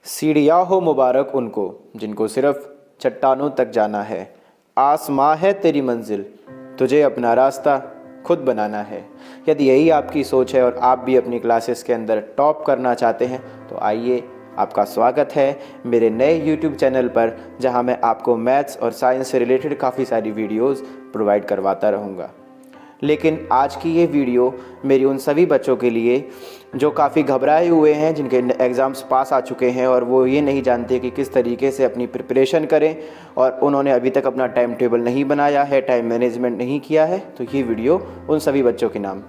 सीढ़ियाँ हो मुबारक उनको जिनको सिर्फ चट्टानों तक जाना है। आसमां है तेरी मंजिल, तुझे अपना रास्ता खुद बनाना है। यदि यही आपकी सोच है और आप भी अपनी क्लासेस के अंदर टॉप करना चाहते हैं तो आइए, आपका स्वागत है मेरे नए YouTube चैनल पर, जहां मैं आपको मैथ्स और साइंस से रिलेटेड काफ़ी सारी वीडियोस प्रोवाइड करवाता रहूँगा। लेकिन आज की ये वीडियो मेरी उन सभी बच्चों के लिए जो काफ़ी घबराए हुए हैं, जिनके एग्ज़ाम्स पास आ चुके हैं और वो ये नहीं जानते कि किस तरीके से अपनी प्रिपरेशन करें और उन्होंने अभी तक अपना टाइम टेबल नहीं बनाया है, टाइम मैनेजमेंट नहीं किया है। तो ये वीडियो उन सभी बच्चों के नाम।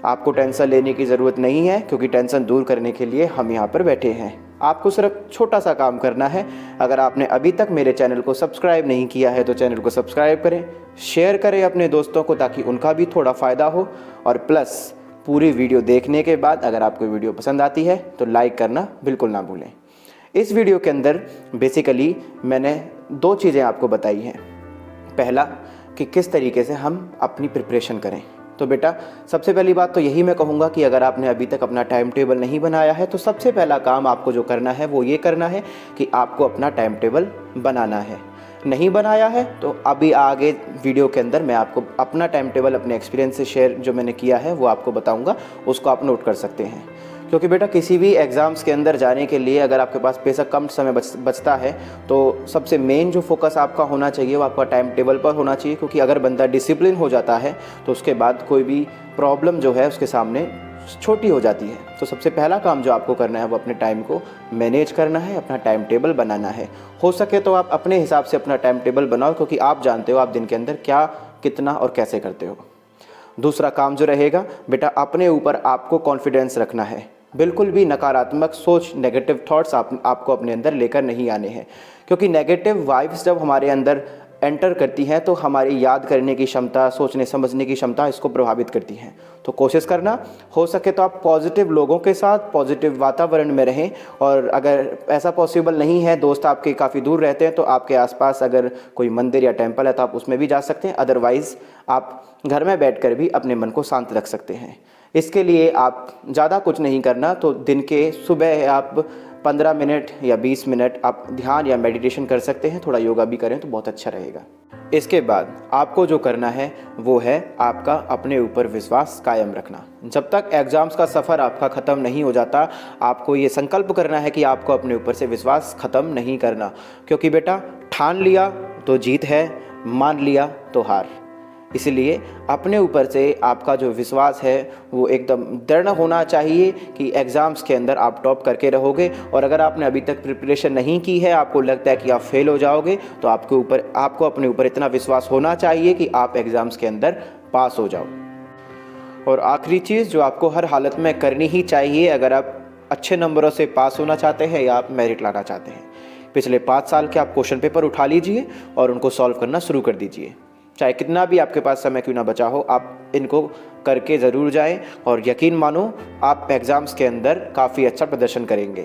आपको टेंशन लेने की ज़रूरत नहीं है, क्योंकि टेंशन दूर करने के लिए हम यहाँ पर बैठे हैं। आपको सिर्फ छोटा सा काम करना है। अगर आपने अभी तक मेरे चैनल को सब्सक्राइब नहीं किया है तो चैनल को सब्सक्राइब करें, शेयर करें अपने दोस्तों को ताकि उनका भी थोड़ा फ़ायदा हो, और प्लस पूरी वीडियो देखने के बाद अगर आपको वीडियो पसंद आती है तो लाइक करना बिल्कुल ना भूलें। इस वीडियो के अंदर बेसिकली मैंने दो चीज़ें आपको बताई हैं। पहला कि किस तरीके से हम अपनी प्रिपरेशन करें। तो बेटा, सबसे पहली बात तो यही मैं कहूँगा कि अगर आपने अभी तक अपना टाइम टेबल नहीं बनाया है तो सबसे पहला काम आपको जो करना है वो ये करना है कि आपको अपना टाइम टेबल बनाना है। नहीं बनाया है तो अभी आगे वीडियो के अंदर मैं आपको अपना टाइम टेबल अपने एक्सपीरियंस से शेयर जो मैंने किया है वो आपको बताऊँगा, उसको आप नोट कर सकते हैं। क्योंकि बेटा, किसी भी एग्ज़ाम्स के अंदर जाने के लिए अगर आपके पास पैसा कम समय बचता है तो सबसे मेन जो फोकस आपका होना चाहिए वो आपका टाइम टेबल पर होना चाहिए। क्योंकि अगर बंदा डिसिप्लिन हो जाता है तो उसके बाद कोई भी प्रॉब्लम जो है उसके सामने छोटी हो जाती है। तो सबसे पहला काम जो आपको करना है वो अपने टाइम को मैनेज करना है, अपना टाइम टेबल बनाना है। हो सके तो आप अपने हिसाब से अपना टाइम टेबल बनाओ, क्योंकि आप जानते हो आप दिन के अंदर क्या, कितना और कैसे करते हो। दूसरा काम जो रहेगा बेटा, अपने ऊपर आपको कॉन्फिडेंस रखना है। बिल्कुल भी नकारात्मक सोच, नेगेटिव थॉट्स आपको अपने अंदर लेकर नहीं आने हैं। क्योंकि नेगेटिव वाइब्स जब हमारे अंदर एंटर करती हैं तो हमारी याद करने की क्षमता, सोचने समझने की क्षमता इसको प्रभावित करती हैं। तो कोशिश करना हो सके तो आप पॉजिटिव लोगों के साथ, पॉजिटिव वातावरण में रहें। और अगर ऐसा पॉसिबल नहीं है, दोस्त आपके काफ़ी दूर रहते हैं, तो आपके आसपास अगर कोई मंदिर या टेंपल है तो आप उसमें भी जा सकते हैं। अदरवाइज़ आप घर में बैठकर भी अपने मन को शांत रख सकते हैं। इसके लिए आप ज़्यादा कुछ नहीं करना, तो दिन के सुबह आप 15 मिनट या 20 मिनट आप ध्यान या मेडिटेशन कर सकते हैं। थोड़ा योगा भी करें तो बहुत अच्छा रहेगा। इसके बाद आपको जो करना है वो है आपका अपने ऊपर विश्वास कायम रखना। जब तक एग्ज़ाम्स का सफ़र आपका ख़त्म नहीं हो जाता, आपको ये संकल्प करना है कि आपको अपने ऊपर से विश्वास ख़त्म नहीं करना। क्योंकि बेटा, ठान लिया तो जीत है, मान लिया तो हार। इसलिए अपने ऊपर से आपका जो विश्वास है वो एकदम दृढ़ होना चाहिए कि एग्ज़ाम्स के अंदर आप टॉप करके रहोगे। और अगर आपने अभी तक प्रिपरेशन नहीं की है, आपको लगता है कि आप फेल हो जाओगे, तो आपको अपने ऊपर इतना विश्वास होना चाहिए कि आप एग्ज़ाम्स के अंदर पास हो जाओ। और आखिरी चीज़ जो आपको हर हालत में करनी ही चाहिए, अगर आप अच्छे नंबरों से पास होना चाहते हैं या आप मेरिट लाना चाहते हैं, पिछले 5 साल के आप क्वेश्चन पेपर उठा लीजिए और उनको सॉल्व करना शुरू कर दीजिए। चाहे कितना भी आपके पास समय क्यों ना बचा हो, आप इनको करके ज़रूर जाएं और यकीन मानो आप एग्ज़ाम्स के अंदर काफ़ी अच्छा प्रदर्शन करेंगे।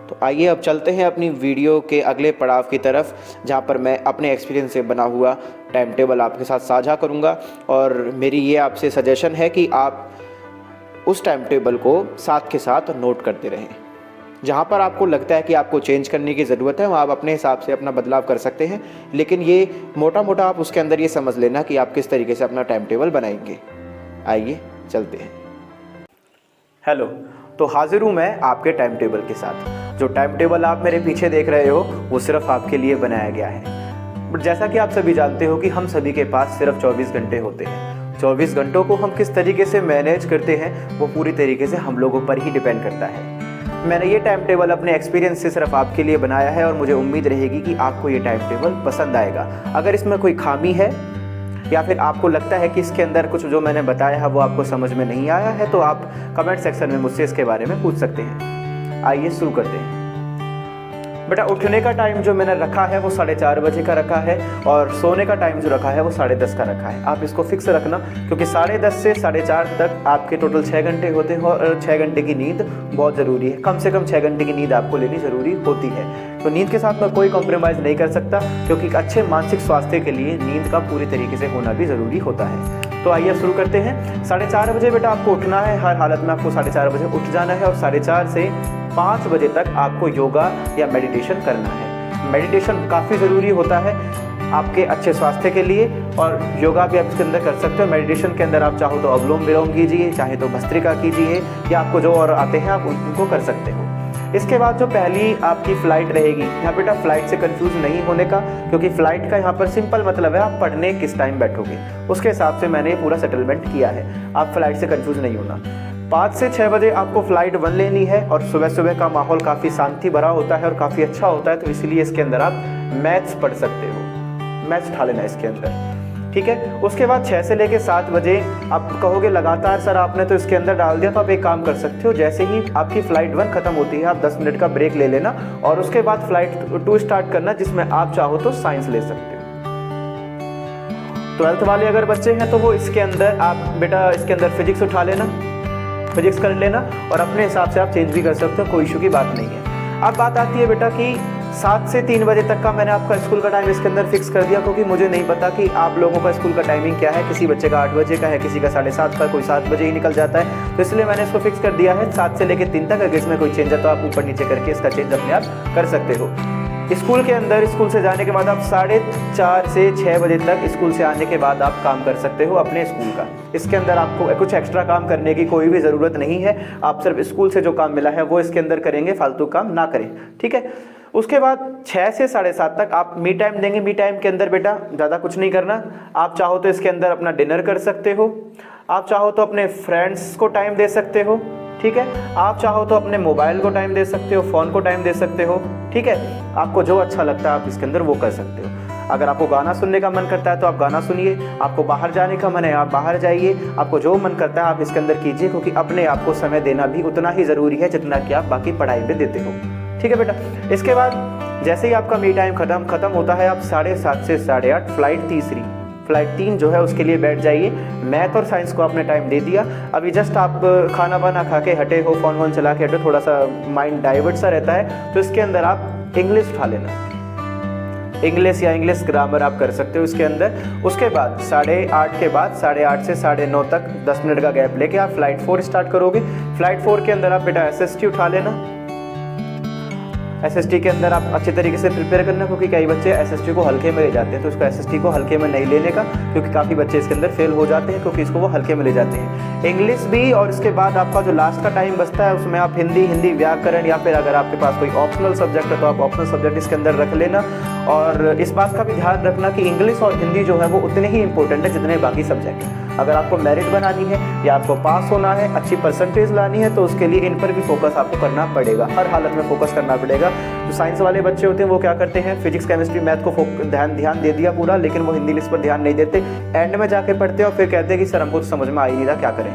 तो आइए अब चलते हैं अपनी वीडियो के अगले पड़ाव की तरफ, जहां पर मैं अपने एक्सपीरियंस से बना हुआ टाइम टेबल आपके साथ साझा करूंगा। और मेरी ये आपसे सजेशन है कि आप उस टाइम टेबल को साथ के साथ नोट करते रहें। जहाँ पर आपको लगता है कि आपको चेंज करने की ज़रूरत है, वहाँ आप अपने हिसाब से अपना बदलाव कर सकते हैं। लेकिन ये मोटा मोटा आप उसके अंदर ये समझ लेना कि आप किस तरीके से अपना टाइम टेबल बनाएंगे। आइए चलते हैं। हेलो, तो हाजिर हूँ मैं आपके टाइम टेबल के साथ। जो टाइम टेबल आप मेरे पीछे देख रहे हो वो सिर्फ आपके लिए बनाया गया है। बट जैसा कि आप सभी जानते हो कि हम सभी के पास सिर्फ 24 घंटे होते हैं। 24 घंटों को हम किस तरीके से मैनेज करते हैं वो पूरी तरीके से हम लोगों पर ही डिपेंड करता है। मैंने ये टाइम टेबल अपने एक्सपीरियंस से सिर्फ आपके लिए बनाया है और मुझे उम्मीद रहेगी कि आपको ये टाइम टेबल पसंद आएगा। अगर इसमें कोई खामी है या फिर आपको लगता है कि इसके अंदर कुछ जो मैंने बताया है वो आपको समझ में नहीं आया है, तो आप कमेंट सेक्शन में मुझसे इसके बारे में पूछ सकते हैं। आइए शुरू करते हैं। बेटा, उठने का टाइम जो मैंने रखा है वो 4:30 बजे का रखा है और सोने का टाइम जो रखा है वो 10:30 का रखा है। आप इसको फिक्स रखना, क्योंकि 10:30 से 4:30 तक आपके टोटल 6 घंटे होते हैं और 6 घंटे की नींद बहुत ज़रूरी है। कम से कम 6 घंटे की नींद आपको लेनी ज़रूरी होती है। तो नींद के साथ मैं कोई कॉम्प्रोमाइज़ नहीं कर सकता, क्योंकि एक अच्छे मानसिक स्वास्थ्य के लिए नींद का पूरी तरीके से होना भी ज़रूरी होता है। तो आइए शुरू करते हैं। 4:30 बजे बेटा आपको उठना है। हर हालत में आपको 4:30 बजे उठ जाना है और 4:30 से 5 बजे तक आपको योगा या मेडिटेशन करना है। मेडिटेशन काफ़ी ज़रूरी होता है आपके अच्छे स्वास्थ्य के लिए, और योगा भी आप इसके अंदर कर सकते हो। मेडिटेशन के अंदर आप चाहो तो अनुलोम विलोम कीजिए, चाहे तो भस्त्रिका कीजिए, या आपको जो और आते हैं आप उनको कर सकते हो। इसके बाद जो पहली आपकी फ़्लाइट रहेगी, यहाँ बेटा फ़्लाइट से कंफ्यूज नहीं होने का, क्योंकि फ़्लाइट का यहाँ पर सिंपल मतलब है आप पढ़ने किस टाइम बैठोगे, उसके हिसाब से मैंने पूरा सेटलमेंट किया है। आप फ़्लाइट से कंफ्यूज नहीं होना। 5 से 6 बजे आपको फ़्लाइट 1 लेनी है, और सुबह सुबह का माहौल काफ़ी शांति भरा होता है और काफ़ी अच्छा होता है, तो इसलिए इसके अंदर आप मैथ्स पढ़ सकते हो, मैथ्स उठा लेना इसके अंदर, ठीक है। उसके बाद 6 से लेकर 7 बजे आप कहोगे लगातार सर आपने तो इसके अंदर डाल दिया, तो आप एक काम कर सकते हो, जैसे ही आपकी फ़्लाइट 1 ख़त्म होती है आप 10 मिनट का ब्रेक ले लेना, और उसके बाद फ़्लाइट 2 स्टार्ट करना, जिसमें आप चाहो तो साइंस ले सकते हो। 12th वाले अगर बच्चे हैं तो वो इसके अंदर आप बेटा इसके अंदर फिजिक्स उठा लेना, फिजिक्स कर लेना, और अपने हिसाब से आप चेंज भी कर सकते हो, कोई इशू की बात नहीं है। अब बात आती है बेटा कि 7 से 3 बजे तक का मैंने आपका स्कूल का टाइम इसके अंदर फिक्स कर दिया, क्योंकि मुझे नहीं पता कि आप लोगों का स्कूल का टाइमिंग क्या है। किसी बच्चे का 8 बजे का है, किसी का 7:30 का, कोई 7 बजे ही निकल जाता है, तो इसलिए मैंने इसको फिक्स कर दिया है 7 से लेकर 3 तक। अगर इसमें कोई चेंज है तो आप ऊपर नीचे करके इसका चेंज अपने आप कर सकते हो। स्कूल के अंदर स्कूल से जाने के बाद आप 4:30 से 6 बजे तक स्कूल से आने के बाद आप काम कर सकते हो अपने स्कूल का। इसके अंदर आपको कुछ एक्स्ट्रा काम करने की कोई भी ज़रूरत नहीं है, आप सिर्फ स्कूल से जो काम मिला है वो इसके अंदर करेंगे, फालतू काम ना करें, ठीक है। उसके बाद 6 से 7:30 तक आप मी टाइम देंगे। मी टाइम के अंदर बेटा ज़्यादा कुछ नहीं करना, आप चाहो तो इसके अंदर अपना डिनर कर सकते हो, आप चाहो तो अपने फ्रेंड्स को टाइम दे सकते हो, ठीक है। आप चाहो तो अपने मोबाइल को टाइम दे सकते हो, फ़ोन को टाइम दे सकते हो, ठीक है। आपको जो अच्छा लगता है आप इसके अंदर वो कर सकते हो। अगर आपको गाना सुनने का मन करता है तो आप गाना सुनिए, आपको बाहर जाने का मन है आप बाहर जाइए, आपको जो मन करता है आप इसके अंदर कीजिए, क्योंकि अपने आप को समय देना भी उतना ही ज़रूरी है जितना कि आप बाकी पढ़ाई में देते हो, ठीक है बेटा। इसके बाद जैसे ही आपका मी टाइम ख़त्म होता है, आप 7:30 से 8:30 फ़्लाइट 3 जो है उसके लिए बैठ जाइए। मैथ और साइंस को आपने टाइम दे दिया, अभी जस्ट आप खाना वाना खा के हटे हो, फ़ोन वोन चला के हटे, थोड़ा सा माइंड डाइवर्ट सा रहता है, तो इसके अंदर आप इंग्लिश उठा लेना, इंग्लिश या इंग्लिश ग्रामर आप कर सकते हो इसके अंदर। उसके बाद 8:30 के बाद 8:30 से 9:30 तक 10 मिनट का गैप लेके आप फ़्लाइट 4 स्टार्ट करोगे। फ़्लाइट 4 के अंदर आप बेटा SST उठा लेना। SST के अंदर आप अच्छे तरीके से प्रिपेयर करना, क्योंकि कई बच्चे SST को हल्के में ले जाते हैं, तो इसको SST को हल्के में नहीं लेने का, क्योंकि काफ़ी बच्चे इसके अंदर फेल हो जाते हैं क्योंकि इसको वो हल्के में ले जाते हैं। इंग्लिश भी, और इसके बाद आपका जो लास्ट का टाइम बचता है उसमें आप हिंदी व्याकरण, या फिर अगर आपके पास कोई ऑप्शनल सब्जेक्ट है तो आप ऑप्शनल सब्जेक्ट इसके अंदर रख लेना। और इस बात का भी ध्यान रखना कि इंग्लिश और हिंदी जो है वो उतने ही इंपॉर्टेंट है जितने बाकी सब्जेक्ट हैं। अगर आपको मेरिट बनानी है या आपको पास होना है, अच्छी परसेंटेज लानी है, तो उसके लिए इन पर भी फोकस आपको करना पड़ेगा, हर हालत में फोकस करना पड़ेगा। जो साइंस वाले बच्चे होते हैं वो क्या करते हैं, फिजिक्स केमिस्ट्री मैथ को ध्यान दे दिया पूरा, लेकिन वो हिंदी इंग्लिश पर ध्यान नहीं देते, एंड में जाके पढ़ते हैं और फिर कहते हैं कि सर हमको तो समझ में आ ही नहीं रहा, क्या करें।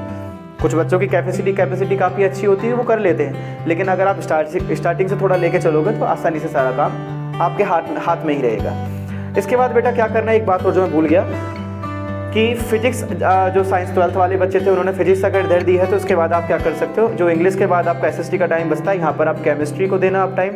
कुछ बच्चों की कैपेसिटी काफ़ी अच्छी होती है, वो कर लेते हैं, लेकिन अगर आप स्टार्टिंग से थोड़ा लेके चलोगे तो आसानी से सारा काम आपके हाथ में ही रहेगा। इसके बाद बेटा क्या करना है, एक बात और जो मैं भूल गया कि फिजिक्स जो साइंस 12th वाले बच्चे थे उन्होंने फिजिक्स अगर इधर दी है, तो उसके बाद आप क्या कर सकते हो, जो इंग्लिश के बाद आपका SST का टाइम बचता है, यहाँ पर आप केमिस्ट्री को देना आप टाइम,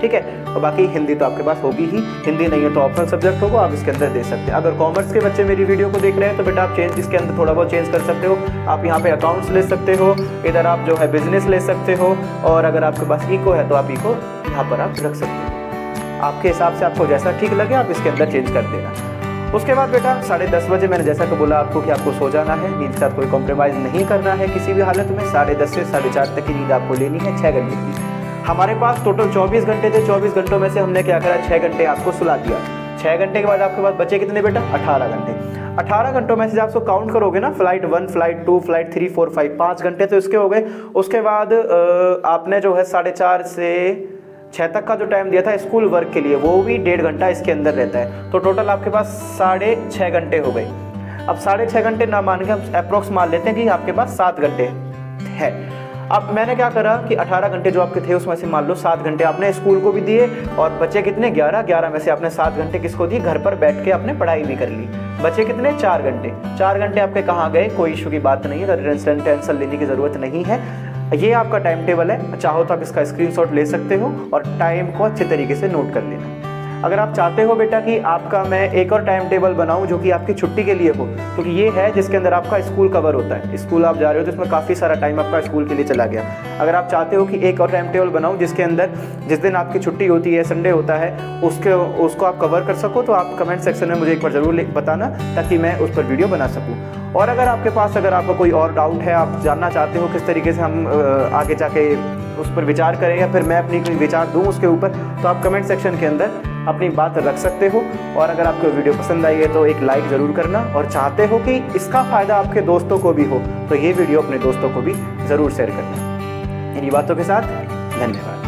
ठीक है। और बाकी हिंदी तो आपके पास होगी ही, हिंदी नहीं है तो ऑप्शनल सब्जेक्ट होगा, आप इसके अंदर दे सकते हैं। अगर कॉमर्स के बच्चे मेरी वीडियो को देख रहे हैं तो बेटा आप इसके अंदर थोड़ा बहुत चेंज कर सकते हो। आप यहाँ पे अकाउंट्स ले सकते हो, इधर आप जो है बिजनेस ले सकते हो, और अगर आपके पास इको है तो आप इको यहाँ पर आप रख सकते हो। आपके हिसाब से आपको जैसा ठीक लगे आप इसके अंदर चेंज कर देना। उसके बाद बेटा 10:30 बजे मैंने जैसा कि बोला आपको कि आपको सो जाना है, नींद के साथ कोई कॉम्प्रोमाइज़ नहीं करना है किसी भी हालत में। 10:30 से 4:30 तक की नींद आपको लेनी है, 6 घंटे की। हमारे पास टोटल 24 घंटे थे, 24 घंटों में से हमने क्या करा, 6 घंटे आपको सुला दिया। 6 घंटे के बाद आपके पास बचे कितने बेटा, 18 घंटे। 18 घंटों में से आप उसको काउंट करोगे ना, फ़्लाइट 1, फ़्लाइट 2, फ़्लाइट 3, 4, 5, 5 घंटे तो इसके हो गए। उसके बाद आपने जो है 4:30 से 6 तक का जो टाइम दिया था स्कूल वर्क के लिए, वो भी 1.5 घंटा इसके अंदर रहता है, तो टोटल आपके पास 6.5 घंटे हो गए। अब 6.5 घंटे ना मान के हम अप्रोक्स मान लेते हैं कि आपके पास 7 घंटे है। अब मैंने क्या करा कि 18 घंटे जो आपके थे उसमें से मान लो 7 घंटे आपने स्कूल को भी दिए, और बचे कितने 11 में से आपने 7 घंटे किसको दिए, घर पर बैठ के आपने पढ़ाई भी कर ली। बचे कितने 4 घंटे। 4 घंटे आपके कहाँ गए, कोई इशू की बात नहीं है, टेंशन लेने की ज़रूरत नहीं है। ये आपका टाइम टेबल है, चाहो तो आप इसका स्क्रीनशॉट ले सकते हो और टाइम को अच्छे तरीके से नोट कर लेना। अगर आप चाहते हो बेटा कि आपका मैं एक और टाइम टेबल बनाऊं जो कि आपकी छुट्टी के लिए हो, क्योंकि ये है जिसके अंदर आपका स्कूल कवर होता है, स्कूल आप जा रहे हो तो इसमें काफ़ी सारा टाइम आपका स्कूल के लिए चला गया। अगर आप चाहते हो कि एक और टाइम टेबल बनाऊं जिसके अंदर जिस दिन आपकी छुट्टी होती है, संडे होता है, उसको आप कवर कर सको, तो आप कमेंट सेक्शन में मुझे एक बार ज़रूर बताना ताकि मैं उस पर वीडियो बना सकूँ। और अगर आपका कोई और डाउट है, आप जानना चाहते हो किस तरीके से हम आगे जाके उस पर विचार करें या फिर मैं अपनी कोई विचार दूं उसके ऊपर, तो आप कमेंट सेक्शन के अंदर अपनी बात रख सकते हो। और अगर आपको वीडियो पसंद आई है तो एक लाइक ज़रूर करना, और चाहते हो कि इसका फ़ायदा आपके दोस्तों को भी हो तो ये वीडियो अपने दोस्तों को भी ज़रूर शेयर करना। इन्हीं बातों के साथ धन्यवाद।